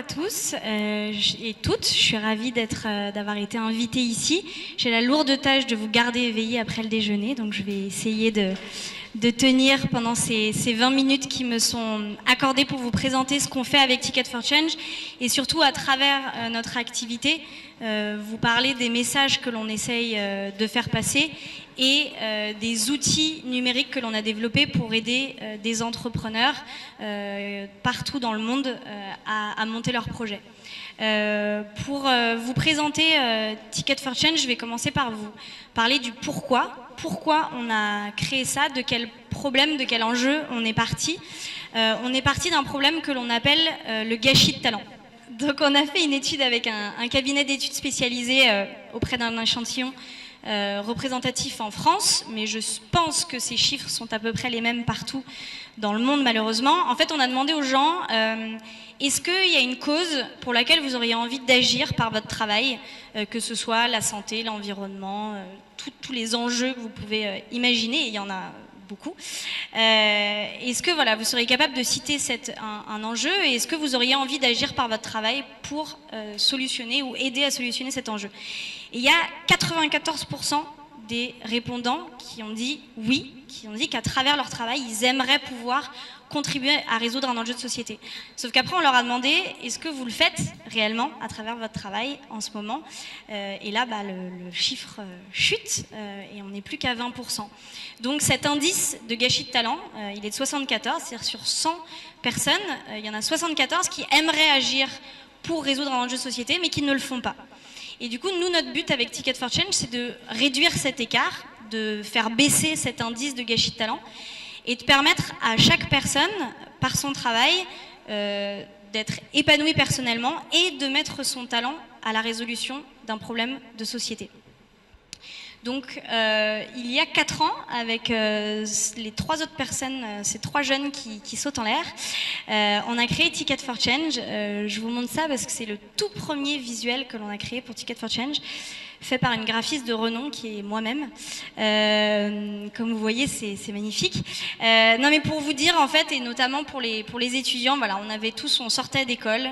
à tous et toutes. Je suis ravie d'avoir été invitée ici. J'ai la lourde tâche de vous garder éveillés après le déjeuner, donc je vais essayer de tenir pendant ces 20 minutes qui me sont accordées pour vous présenter ce qu'on fait avec Ticket for Change et surtout à travers notre activité, vous parler des messages que l'on essaye de faire passer et des outils numériques que l'on a développés pour aider des entrepreneurs partout dans le monde à monter leurs projets. Pour vous présenter Ticket for Change, je vais commencer par vous parler du pourquoi. Pourquoi on a créé ça, de quel problème, de quel enjeu on est parti. On est parti d'un problème que l'on appelle le gâchis de talent. Donc on a fait une étude avec un cabinet d'études spécialisé auprès d'un échantillon représentatif en France, mais je pense que ces chiffres sont à peu près les mêmes partout dans le monde malheureusement. En fait, on a demandé aux gens est-ce qu'il y a une cause pour laquelle vous auriez envie d'agir par votre travail, que ce soit la santé, l'environnement, tous les enjeux que vous pouvez imaginer, et il y en a beaucoup. Est-ce que voilà, vous seriez capable de citer un enjeu et est-ce que vous auriez envie d'agir par votre travail pour solutionner ou aider à solutionner cet enjeu? Et il y a 94% des répondants qui ont dit oui, qui ont dit qu'à travers leur travail, ils aimeraient pouvoir contribuer à résoudre un enjeu de société. Sauf qu'après, on leur a demandé, est-ce que vous le faites réellement à travers votre travail en ce moment? Et là, le chiffre chute et on n'est plus qu'à 20%. Donc cet indice de gâchis de talent, il est de 74, c'est-à-dire sur 100 personnes, il y en a 74 qui aimeraient agir pour résoudre un enjeu de société, mais qui ne le font pas. Et du coup, nous, notre but avec Ticket for Change, c'est de réduire cet écart, de faire baisser cet indice de gâchis de talent et de permettre à chaque personne, par son travail, d'être épanouie personnellement et de mettre son talent à la résolution d'un problème de société. Donc, il y a 4 ans, avec les 3 autres personnes, ces 3 jeunes qui sautent en l'air, on a créé Ticket for Change. Je vous montre ça parce que c'est le tout premier visuel que l'on a créé pour Ticket for Change, fait par une graphiste de renom qui est moi-même. Comme vous voyez, c'est magnifique. Non, mais pour vous dire, en fait, et notamment pour les étudiants, voilà, on sortait d'école.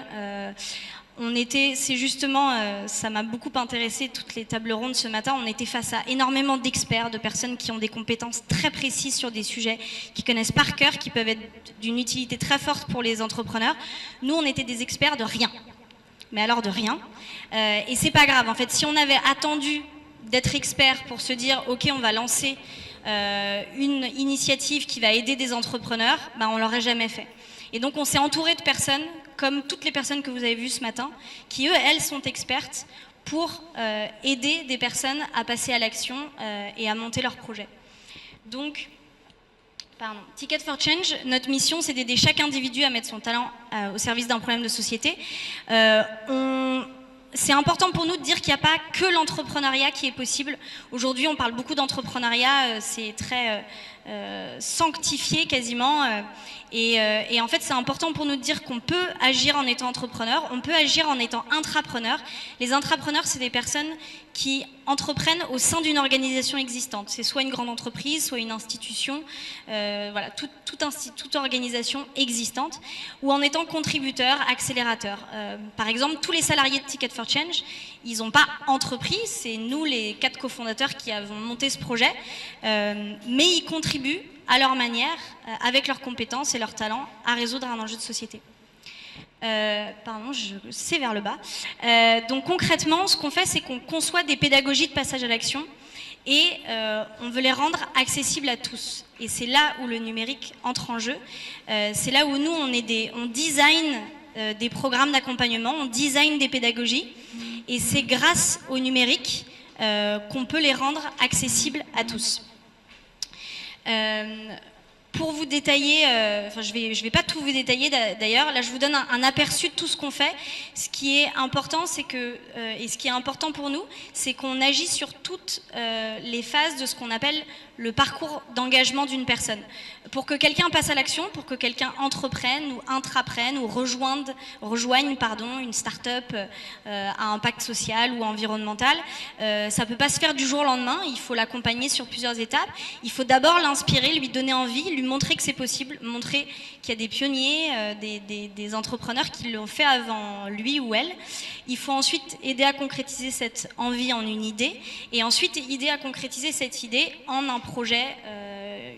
C'est justement, ça m'a beaucoup intéressé, toutes les tables rondes ce matin, on était face à énormément d'experts, de personnes qui ont des compétences très précises sur des sujets, qui connaissent par cœur, qui peuvent être d'une utilité très forte pour les entrepreneurs. Nous, on était des experts de rien, mais alors de rien. Et c'est pas grave, en fait, si on avait attendu d'être expert pour se dire, ok, on va lancer une initiative qui va aider des entrepreneurs, on l'aurait jamais fait. Et donc on s'est entouré de personnes, comme toutes les personnes que vous avez vues ce matin, qui elles sont expertes pour aider des personnes à passer à l'action et à monter leur projet. Donc, Ticket for Change, notre mission, c'est d'aider chaque individu à mettre son talent au service d'un problème de société. C'est important pour nous de dire qu'il n'y a pas que l'entrepreneuriat qui est possible. Aujourd'hui, on parle beaucoup d'entrepreneuriat, c'est très sanctifié quasiment. Et en fait, c'est important pour nous de dire qu'on peut agir en étant entrepreneur, on peut agir en étant intrapreneur. Les intrapreneurs, c'est des personnes qui entreprennent au sein d'une organisation existante. C'est soit une grande entreprise, soit une institution, voilà, toute organisation existante, ou en étant contributeur, accélérateur. Par exemple, tous les salariés de Ticket for Change, ils n'ont pas entrepris, c'est nous les 4 cofondateurs qui avons monté ce projet, mais ils contribuent à leur manière, avec leurs compétences et leurs talents, à résoudre un enjeu de société. C'est vers le bas. Donc concrètement, ce qu'on fait, c'est qu'on conçoit des pédagogies de passage à l'action et on veut les rendre accessibles à tous. Et c'est là où le numérique entre en jeu. C'est là où nous, on design des programmes d'accompagnement, on design des pédagogies et c'est grâce au numérique qu'on peut les rendre accessibles à tous. Pour vous détailler, je vais pas tout vous détailler d'ailleurs, là je vous donne un aperçu de tout ce qu'on fait. Ce qui est important, c'est que, et ce qui est important pour nous, c'est qu'on agit sur toutes les phases de ce qu'on appelle le parcours d'engagement d'une personne. Pour que quelqu'un passe à l'action, pour que quelqu'un entreprenne ou intraprenne ou rejoigne une start-up à impact social ou environnemental, ça peut pas se faire du jour au lendemain, il faut l'accompagner sur plusieurs étapes. Il faut d'abord l'inspirer, lui donner envie, lui montrer que c'est possible, montrer qu'il y a des pionniers, des entrepreneurs qui l'ont fait avant lui ou elle. Il faut ensuite aider à concrétiser cette envie en une idée, et ensuite aider à concrétiser cette idée en un projet,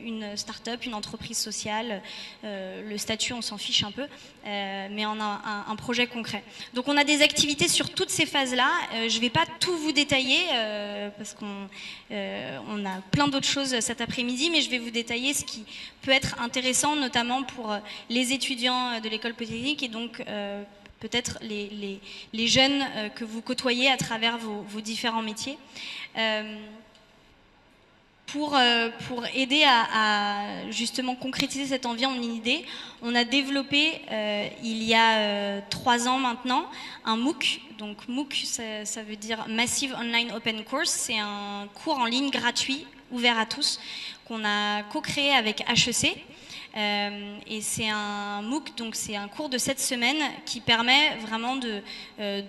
une start-up, une entreprise sociale, le statut on s'en fiche un peu, mais en un projet concret. Donc on a des activités sur toutes ces phases-là. Je ne vais pas tout vous détailler parce qu'on a plein d'autres choses cet après-midi, mais je vais vous détailler ce qui peut être intéressant, notamment pour les étudiants de l'école polytechnique et donc peut-être les jeunes que vous côtoyez à travers vos différents métiers. Pour aider à justement concrétiser cette envie en une idée, on a développé il y a 3 ans maintenant un MOOC. Donc MOOC, ça veut dire Massive Online Open Course. C'est un cours en ligne gratuit, ouvert à tous, qu'on a co-créé avec HEC. Et c'est un MOOC, donc c'est un cours de 7 semaines qui permet vraiment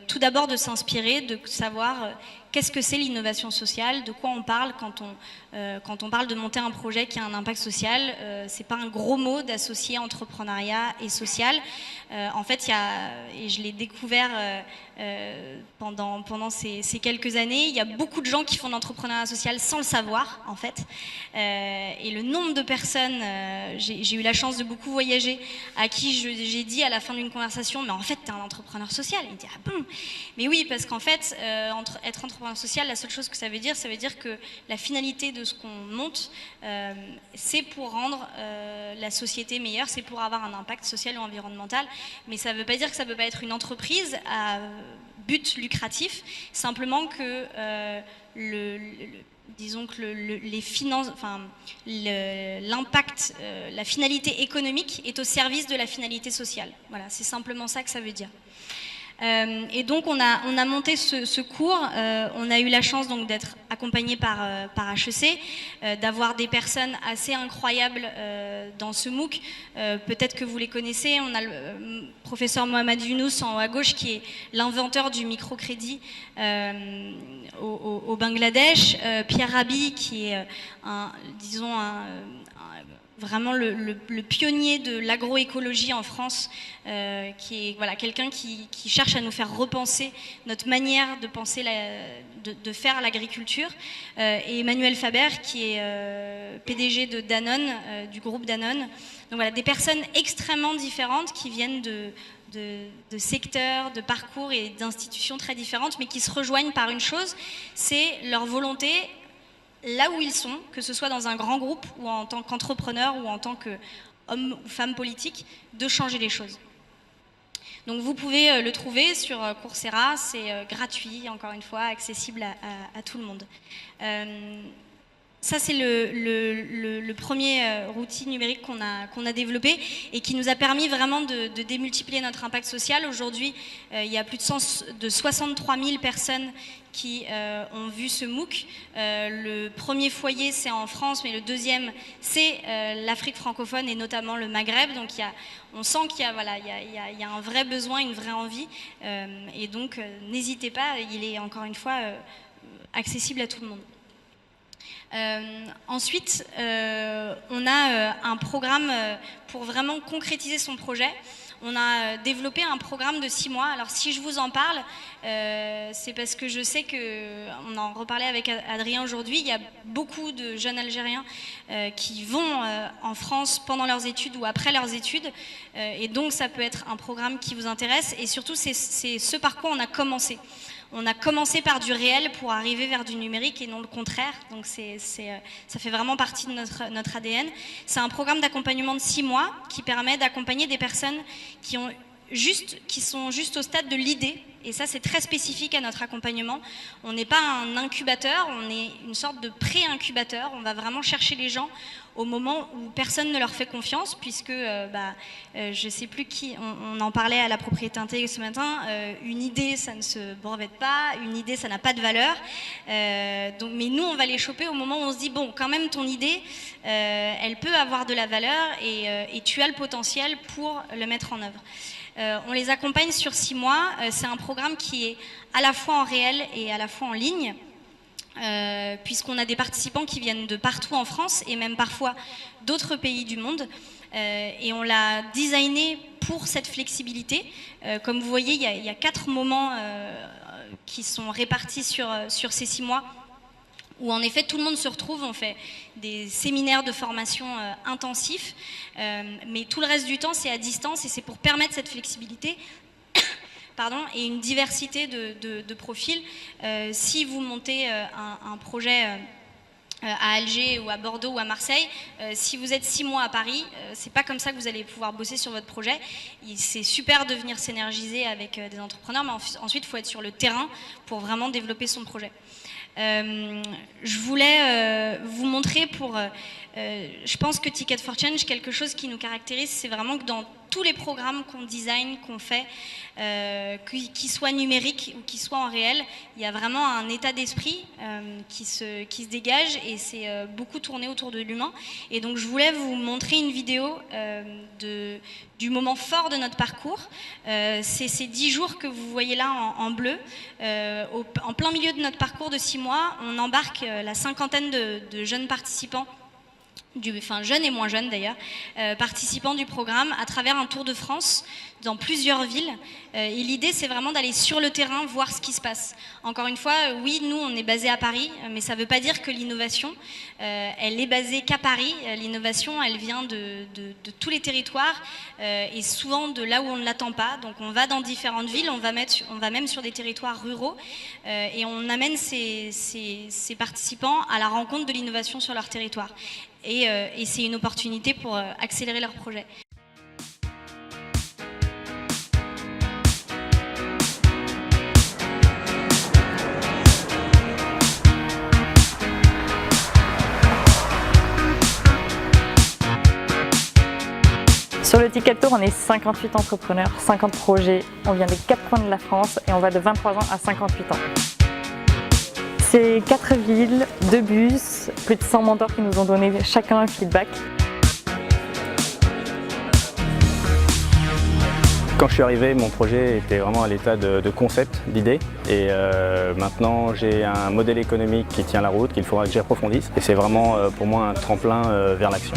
tout d'abord de s'inspirer, de savoir qu'est-ce que c'est l'innovation sociale, de quoi on parle quand on parle de monter un projet qui a un impact social. C'est pas un gros mot d'associer entrepreneuriat et social. En fait, et je l'ai découvert pendant ces quelques années, il y a beaucoup de gens qui font de l'entrepreneuriat social sans le savoir, en fait. Et le nombre de personnes, j'ai eu la chance de beaucoup voyager, à qui j'ai dit à la fin d'une conversation, mais en fait, tu es un entrepreneur social. Il me dit, ah bon? Mais oui, parce qu'en fait, être entrepreneur social, la seule chose que ça veut dire que la finalité de ce qu'on monte, c'est pour rendre la société meilleure, c'est pour avoir un impact social ou environnemental. Mais ça ne veut pas dire que ça ne peut pas être une entreprise à but lucratif, simplement que disons que les finances, enfin, l'impact, la finalité économique est au service de la finalité sociale. Voilà, c'est simplement ça que ça veut dire. Et donc on a monté ce cours. On a eu la chance donc d'être accompagné par HEC, d'avoir des personnes assez incroyables dans ce MOOC. Peut-être que vous les connaissez. On a le professeur Mohamed Younous en haut à gauche, qui est l'inventeur du microcrédit au Bangladesh. Pierre Rabhi, qui est vraiment le pionnier de l'agroécologie en France, qui est quelqu'un qui cherche à nous faire repenser notre manière de penser, de faire l'agriculture, et Emmanuel Faber, qui est PDG de Danone, du groupe Danone. Donc voilà, des personnes extrêmement différentes qui viennent de secteurs, de parcours et d'institutions très différentes, mais qui se rejoignent par une chose, c'est leur volonté, là où ils sont, que ce soit dans un grand groupe ou en tant qu'entrepreneur ou en tant qu'homme ou femme politique, de changer les choses. Donc vous pouvez le trouver sur Coursera, c'est gratuit, encore une fois, accessible à tout le monde. Ça, c'est le premier outil numérique qu'on a développé et qui nous a permis vraiment de démultiplier notre impact social. Aujourd'hui, il y a plus de 63 000 personnes qui ont vu ce MOOC. Le premier foyer, c'est en France, mais le deuxième, c'est l'Afrique francophone et notamment le Maghreb. Donc on sent qu'il y a un vrai besoin, une vraie envie. Et donc, n'hésitez pas, il est encore une fois accessible à tout le monde. Ensuite, on a un programme pour vraiment concrétiser son projet. On a développé un programme de 6 mois. Alors si je vous en parle, c'est parce que je sais qu'on en reparlait avec Adrien aujourd'hui, il y a beaucoup de jeunes Algériens qui vont en France pendant leurs études ou après leurs études, et donc ça peut être un programme qui vous intéresse, et surtout c'est ce par quoi on a commencé. On a commencé par du réel pour arriver vers du numérique et non le contraire. Donc ça fait vraiment partie de notre ADN. C'est un programme d'accompagnement de 6 mois qui permet d'accompagner des personnes qui sont juste au stade de l'idée. Et ça, c'est très spécifique à notre accompagnement. On n'est pas un incubateur, on est une sorte de pré-incubateur. On va vraiment chercher les gens au moment où personne ne leur fait confiance, puisque, je ne sais plus qui, on en parlait à la propriété intégrée ce matin, une idée, ça ne se brevette pas, une idée, ça n'a pas de valeur. Mais nous, on va les choper au moment où on se dit, bon, quand même, ton idée, elle peut avoir de la valeur et tu as le potentiel pour le mettre en œuvre. On les accompagne sur 6 mois. C'est un programme qui est à la fois en réel et à la fois en ligne. puisqu'on a des participants qui viennent de partout en France et même parfois d'autres pays du monde. Et on l'a designé pour cette flexibilité. Comme vous voyez, il y a 4 moments qui sont répartis sur ces 6 mois, où en effet tout le monde se retrouve. On fait des séminaires de formation intensifs, mais tout le reste du temps c'est à distance, et c'est pour permettre cette flexibilité et une diversité de profils. Si vous montez un projet à Alger ou à Bordeaux ou à Marseille, si vous êtes 6 mois à Paris, c'est pas comme ça que vous allez pouvoir bosser sur votre projet. C'est super de venir s'énergiser avec des entrepreneurs, mais ensuite il faut être sur le terrain pour vraiment développer son projet. Je voulais vous montrer je pense que Ticket for Change, quelque chose qui nous caractérise, c'est vraiment que dans tous les programmes qu'on design, qu'on fait, qu'ils soient numériques ou qu'ils soient en réel, il y a vraiment un état d'esprit qui se dégage, et c'est beaucoup tourné autour de l'humain. Et donc je voulais vous montrer une vidéo du moment fort de notre parcours. C'est ces 10 jours que vous voyez là en bleu. En plein milieu de notre parcours de 6 mois, on embarque la cinquantaine de jeunes participants, jeunes et moins jeunes d'ailleurs, participants du programme à travers un tour de France dans plusieurs villes. Et l'idée, c'est vraiment d'aller sur le terrain, voir ce qui se passe. Encore une fois, oui, nous, on est basé à Paris, mais ça ne veut pas dire que l'innovation, elle est basée qu'à Paris. L'innovation, elle vient de tous les territoires, et souvent de là où on ne l'attend pas. Donc on va dans différentes villes, on va même sur des territoires ruraux, et on amène ces participants à la rencontre de l'innovation sur leur territoire. Et c'est une opportunité pour accélérer leur projet. Sur le Ticket Tour, on est 58 entrepreneurs, 50 projets. On vient des 4 coins de la France et on va de 23 ans à 58 ans. C'est 4 villes, 2 bus, plus de 100 mentors qui nous ont donné chacun un feedback. Quand je suis arrivé, mon projet était vraiment à l'état de concept, d'idée. Et maintenant, j'ai un modèle économique qui tient la route, qu'il faudra que j'approfondisse. Et c'est vraiment pour moi un tremplin vers l'action.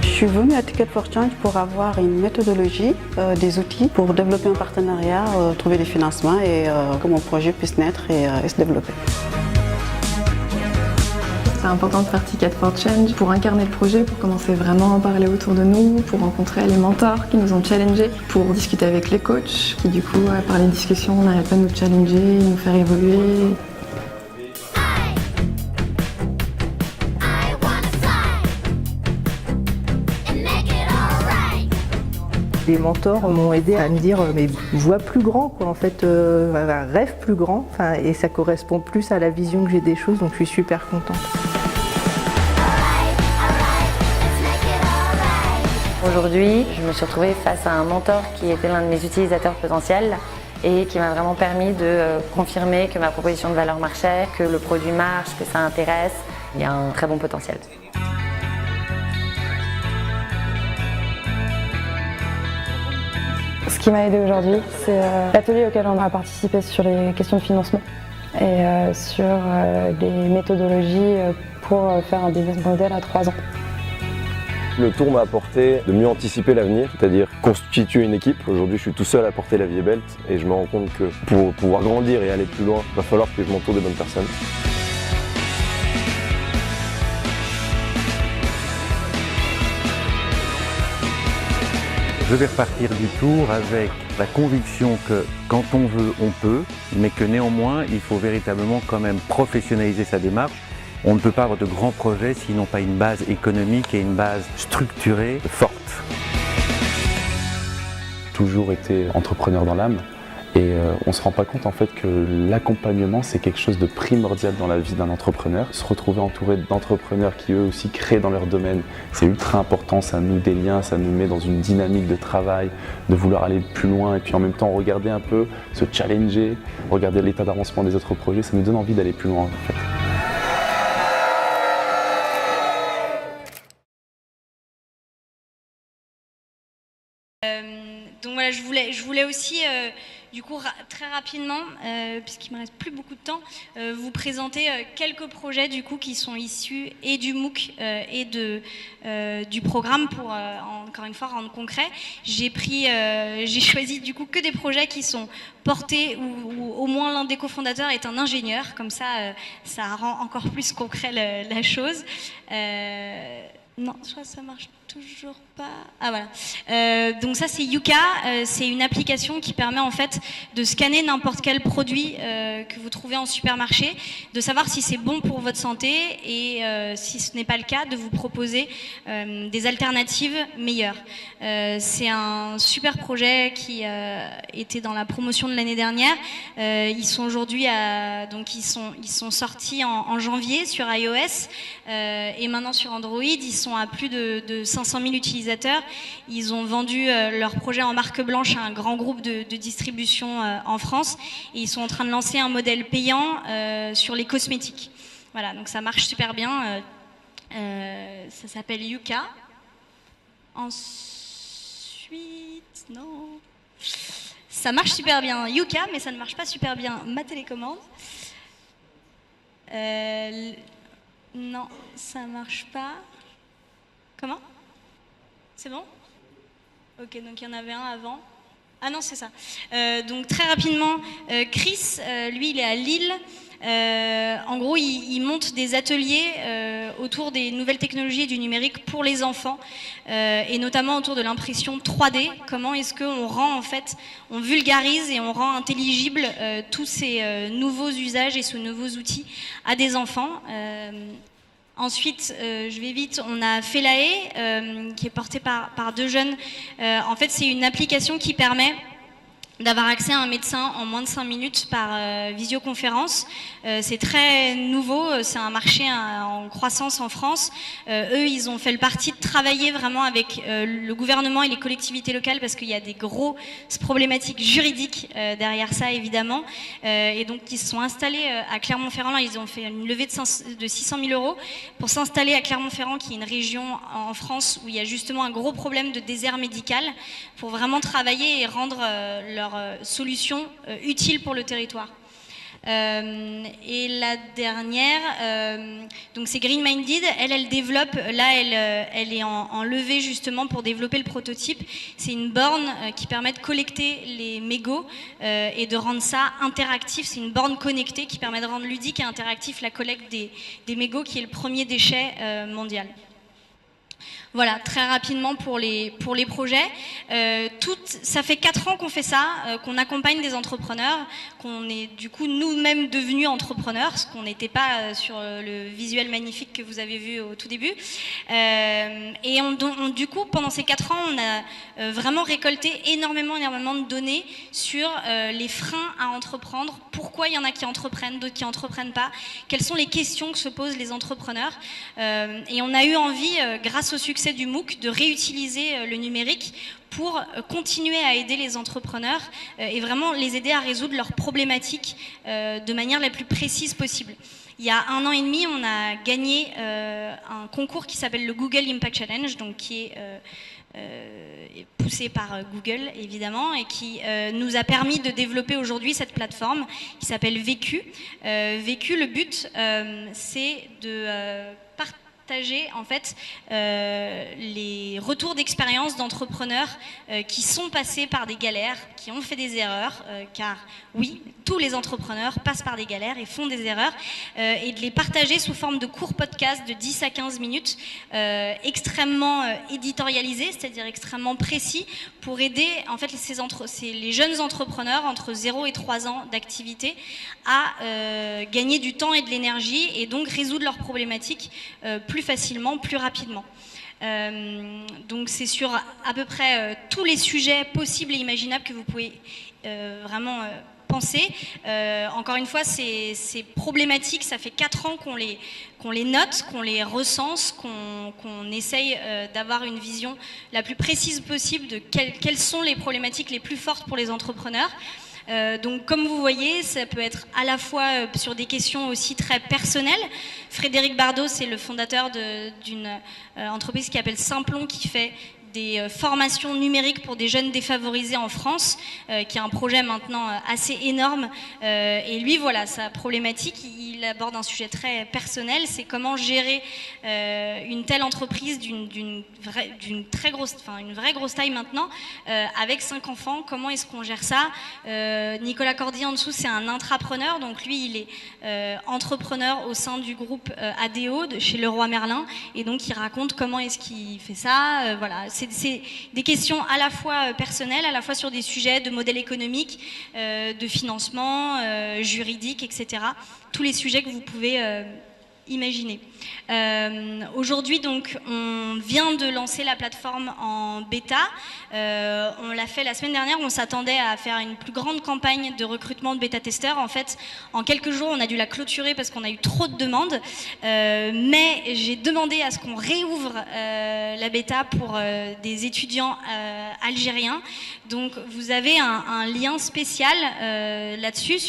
Je suis venue à Ticket for Change pour avoir une méthodologie, des outils pour développer un partenariat, trouver des financements et que mon projet puisse naître et se développer. C'est important de faire Ticket for Change pour incarner le projet, pour commencer vraiment à parler autour de nous, pour rencontrer les mentors qui nous ont challengés, pour discuter avec les coachs qui du coup, par les discussions, n'arrêtent pas de nous challenger, nous faire évoluer. Les mentors m'ont aidé à me dire mais vois plus grand quoi, en fait, rêve plus grand, et ça correspond plus à la vision que j'ai des choses, donc je suis super contente. Aujourd'hui, je me suis retrouvée face à un mentor qui était l'un de mes utilisateurs potentiels et qui m'a vraiment permis de confirmer que ma proposition de valeur marchait, que le produit marche, que ça intéresse. Il y a un très bon potentiel. Ce qui m'a aidé aujourd'hui, c'est l'atelier auquel on a participé sur les questions de financement et sur les méthodologies pour faire un business model à 3 ans. Le tour m'a apporté de mieux anticiper l'avenir, c'est-à-dire constituer une équipe. Aujourd'hui, je suis tout seul à porter la Vie est Belt et je me rends compte que pour pouvoir grandir et aller plus loin, il va falloir que je m'entoure de bonnes personnes. Je vais repartir du tour avec la conviction que quand on veut, on peut, mais que néanmoins, il faut véritablement quand même professionnaliser sa démarche. On ne peut pas avoir de grands projets s'ils n'ont pas une base économique et une base structurée forte. Toujours été entrepreneur dans l'âme et on ne se rend pas compte en fait que l'accompagnement c'est quelque chose de primordial dans la vie d'un entrepreneur. Se retrouver entouré d'entrepreneurs qui eux aussi créent dans leur domaine, c'est ultra important, ça noue des liens, ça nous met dans une dynamique de travail, de vouloir aller plus loin et puis en même temps regarder un peu, se challenger, regarder l'état d'avancement des autres projets, ça nous donne envie d'aller plus loin en fait. Donc voilà, je voulais aussi du coup, très rapidement, puisqu'il me reste plus beaucoup de temps, vous présenter quelques projets du coup qui sont issus et du MOOC et du programme pour encore une fois rendre concret. J'ai choisi du coup que des projets qui sont portés où au moins l'un des cofondateurs est un ingénieur, comme ça, ça rend encore plus concret la chose. Non, je crois que ça marche toujours pas. Ah voilà. Donc ça c'est Yuka, c'est une application qui permet en fait de scanner n'importe quel produit que vous trouvez en supermarché, de savoir si c'est bon pour votre santé et si ce n'est pas le cas, de vous proposer des alternatives meilleures. C'est un super projet qui était dans la promotion de l'année dernière. Ils sont aujourd'hui donc ils sont sortis en janvier sur iOS et maintenant sur Android. Ils sont à plus de 500 000 utilisateurs. Ils ont vendu leur projet en marque blanche à un grand groupe de distribution en France et ils sont en train de lancer un modèle payant sur les cosmétiques. Voilà, donc ça marche super bien. Ça s'appelle Yuka. Ensuite, non. Ça marche super bien Yuka, mais ça ne marche pas super bien ma télécommande. Non, ça marche pas. Comment? C'est bon? Ok, donc il y en avait un avant. Ah non, c'est ça. Donc très rapidement, Chris, lui, il est à Lille. En gros, il monte des ateliers autour des nouvelles technologies et du numérique pour les enfants, et notamment autour de l'impression 3D. Comment est-ce qu'on rend, en fait, on vulgarise et on rend intelligible tous ces nouveaux usages et ces nouveaux outils à des enfants. Ensuite, je vais vite, on a Felae, qui est porté par deux jeunes. En fait, c'est une application qui permet d'avoir accès à un médecin en moins de 5 minutes par visioconférence. C'est très nouveau, c'est un marché en croissance en France. Eux, ils ont fait le parti de travailler vraiment avec le gouvernement et les collectivités locales parce qu'il y a des grosses problématiques juridiques derrière ça, évidemment. Et donc, ils se sont installés à Clermont-Ferrand. Là, ils ont fait une levée de 600 000 € pour s'installer à Clermont-Ferrand, qui est une région en France où il y a justement un gros problème de désert médical, pour vraiment travailler et rendre leur solution utile pour le territoire. Et la dernière, donc c'est Green Minded. Elle développe, là elle est en levée justement pour développer le prototype. C'est une borne qui permet de collecter les mégots et de rendre ça interactif. C'est une borne connectée qui permet de rendre ludique et interactif la collecte des mégots, qui est le premier déchet mondial. Voilà, très rapidement pour les projets. Ça fait 4 ans qu'on fait ça, qu'on accompagne des entrepreneurs, qu'on est du coup nous-mêmes devenus entrepreneurs, parce qu'on n'était pas sur le visuel magnifique que vous avez vu au tout début. Et du coup, pendant ces 4 ans, on a vraiment récolté énormément de données sur les freins à entreprendre, pourquoi il y en a qui entreprennent, d'autres qui n'entreprennent pas, quelles sont les questions que se posent les entrepreneurs. Et on a eu envie, grâce au succès du MOOC, de réutiliser le numérique pour continuer à aider les entrepreneurs et vraiment les aider à résoudre leurs problématiques de manière la plus précise possible. Il y a 1 an et demi, on a gagné un concours qui s'appelle le Google Impact Challenge, donc qui est poussé par Google évidemment, et qui nous a permis de développer aujourd'hui cette plateforme qui s'appelle Vécu. Vécu, le but c'est de partager en fait les retours d'expérience d'entrepreneurs qui sont passés par des galères, qui ont fait des erreurs, car oui, tous les entrepreneurs passent par des galères et font des erreurs, et de les partager sous forme de courts podcasts de 10 à 15 minutes, extrêmement éditorialisés, c'est-à-dire extrêmement précis, pour aider en fait les jeunes entrepreneurs entre 0 et 3 ans d'activité à gagner du temps et de l'énergie, et donc résoudre leurs problématiques plus facilement, plus rapidement. Donc c'est sur à peu près tous les sujets possibles et imaginables que vous pouvez vraiment penser. Encore une fois, ces problématiques, ça fait 4 ans qu'on les note, qu'on les recense, qu'on essaye d'avoir une vision la plus précise possible de quelles sont les problématiques les plus fortes pour les entrepreneurs. Donc comme vous voyez, ça peut être à la fois sur des questions aussi très personnelles. Frédéric Bardot, c'est le fondateur d'une entreprise qui s'appelle Simplon, qui fait des formations numériques pour des jeunes défavorisés en France, qui est un projet maintenant assez énorme. Et lui, voilà, sa problématique, il aborde un sujet très personnel, c'est comment gérer une telle entreprise d'une très grosse, une vraie grosse taille maintenant, avec 5 enfants. Comment est-ce qu'on gère ça? Nicolas Cordier en dessous, c'est un intrapreneur, donc lui, il est entrepreneur au sein du groupe ADO chez Leroy Merlin, et donc il raconte comment est-ce qu'il fait ça. Voilà, c'est des questions à la fois personnelles, à la fois sur des sujets de modèle économique, de financement, juridique, etc. Tous les sujets que vous pouvez imaginer. Aujourd'hui, donc, on vient de lancer la plateforme en bêta. On l'a fait la semaine dernière. On s'attendait à faire une plus grande campagne de recrutement de bêta-testeurs. En fait, en quelques jours, on a dû la clôturer parce qu'on a eu trop de demandes. Mais j'ai demandé à ce qu'on réouvre la bêta pour des étudiants algériens. Donc, vous avez un lien spécial là-dessus.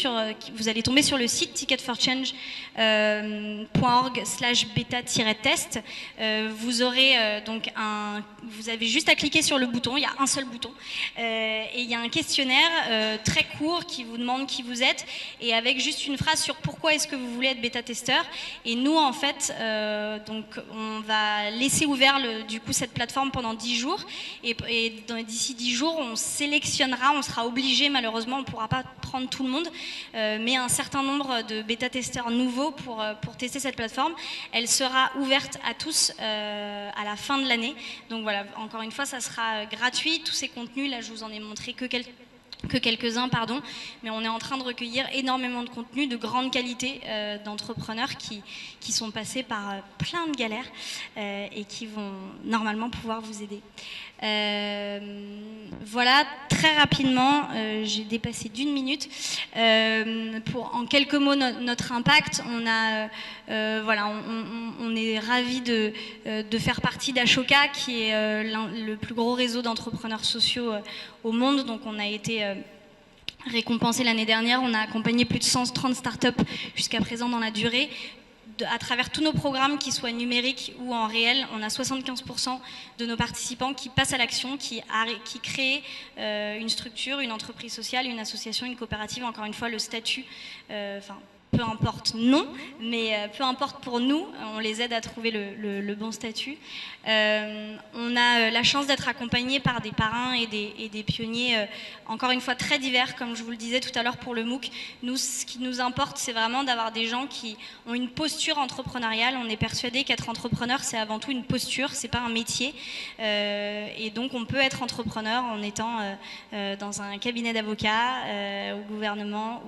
Vous allez tomber sur le site ticketforchange.org/bêta-test. Vous aurez vous avez juste à cliquer sur le bouton, il y a un seul bouton, et il y a un questionnaire très court qui vous demande qui vous êtes, et avec juste une phrase sur pourquoi est-ce que vous voulez être bêta-testeur. Et nous, en fait, donc on va laisser ouvert du coup cette plateforme pendant 10 jours, et d'ici 10 jours, on sélectionnera, on sera obligé, malheureusement, on ne pourra pas prendre tout le monde, mais un certain nombre de bêta-testeurs nouveaux pour tester cette plateforme. Elle sera ouverte à tous à la fin de l'année. Donc voilà, encore une fois, ça sera gratuit. Tous ces contenus, là, je vous en ai montré que quelques-uns, pardon, mais on est en train de recueillir énormément de contenus de grande qualité d'entrepreneurs qui sont passés par plein de galères et qui vont normalement pouvoir vous aider. Voilà, très rapidement, j'ai dépassé d'1 minute. En quelques mots, notre impact, on est ravis de faire partie d'Ashoka, qui est le plus gros réseau d'entrepreneurs sociaux au monde. Donc on a été récompensé l'année dernière, on a accompagné plus de 130 startups jusqu'à présent dans la durée. À travers tous nos programmes, qu'ils soient numériques ou en réel, on a 75% de nos participants qui passent à l'action, qui créent une structure, une entreprise sociale, une association, une coopérative. Encore une fois, le statut, peu importe, non, mais peu importe pour nous, on les aide à trouver le bon statut. On a la chance d'être accompagnés par des parrains et des pionniers, encore une fois très divers, comme je vous le disais tout à l'heure pour le MOOC. Nous, ce qui nous importe, c'est vraiment d'avoir des gens qui ont une posture entrepreneuriale. On est persuadé qu'être entrepreneur, c'est avant tout une posture, c'est pas un métier. Et donc, on peut être entrepreneur en étant dans un cabinet d'avocats, au gouvernement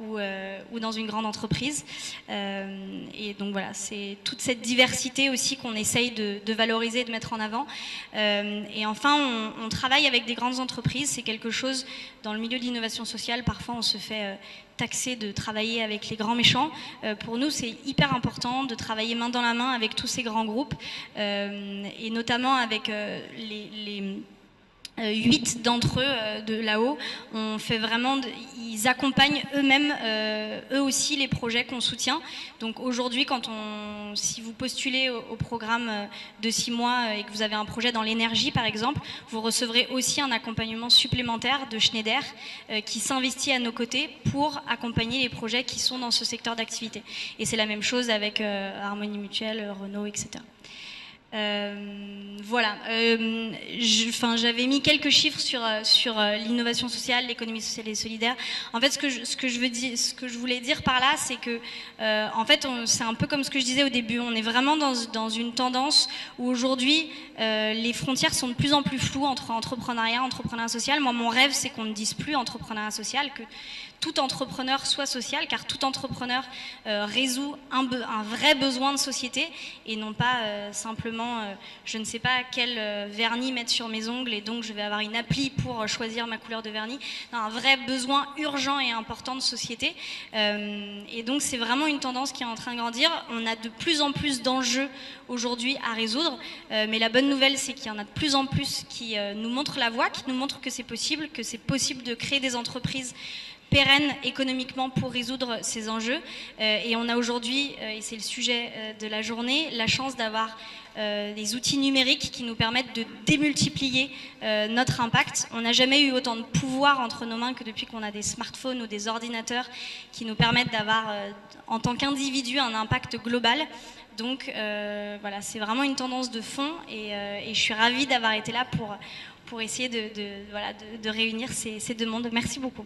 ou dans une grande entreprise. Et donc voilà, c'est toute cette diversité aussi qu'on essaye de valoriser et de mettre en avant. Et enfin, on travaille avec des grandes entreprises. C'est quelque chose, dans le milieu de l'innovation sociale, parfois on se fait taxer de travailler avec les grands méchants. Pour nous, c'est hyper important de travailler main dans la main avec tous ces grands groupes, et notamment avec les 8 d'entre eux de là-haut, on fait vraiment, ils accompagnent eux-mêmes, eux aussi, les projets qu'on soutient. Donc aujourd'hui, si vous postulez au programme de 6 mois et que vous avez un projet dans l'énergie, par exemple, vous recevrez aussi un accompagnement supplémentaire de Schneider qui s'investit à nos côtés pour accompagner les projets qui sont dans ce secteur d'activité. Et c'est la même chose avec Harmonie Mutuelle, Renault, etc. Voilà, j'avais mis quelques chiffres sur l'innovation sociale, l'économie sociale et solidaire. En fait, ce que je voulais dire par là, c'est que en fait, c'est un peu comme ce que je disais au début. On est vraiment dans une tendance où aujourd'hui, les frontières sont de plus en plus floues entre entrepreneuriat, entrepreneuriat social. Moi, mon rêve, c'est qu'on ne dise plus entrepreneuriat social, que tout entrepreneur soit social, car tout entrepreneur résout un vrai besoin de société et non pas simplement je ne sais pas quel vernis mettre sur mes ongles et donc je vais avoir une appli pour choisir ma couleur de vernis. Non, un vrai besoin urgent et important de société. Et donc c'est vraiment une tendance qui est en train de grandir. On a de plus en plus d'enjeux aujourd'hui à résoudre, mais la bonne nouvelle, c'est qu'il y en a de plus en plus qui nous montrent la voie, qui nous montrent que c'est possible de créer des entreprises pérenne économiquement pour résoudre ces enjeux. Et on a aujourd'hui, et c'est le sujet de la journée, la chance d'avoir des outils numériques qui nous permettent de démultiplier notre impact. On n'a jamais eu autant de pouvoir entre nos mains que depuis qu'on a des smartphones ou des ordinateurs qui nous permettent d'avoir, en tant qu'individu, un impact global. Donc voilà, c'est vraiment une tendance de fond et je suis ravie d'avoir été là pour essayer de réunir ces deux mondes. Merci beaucoup.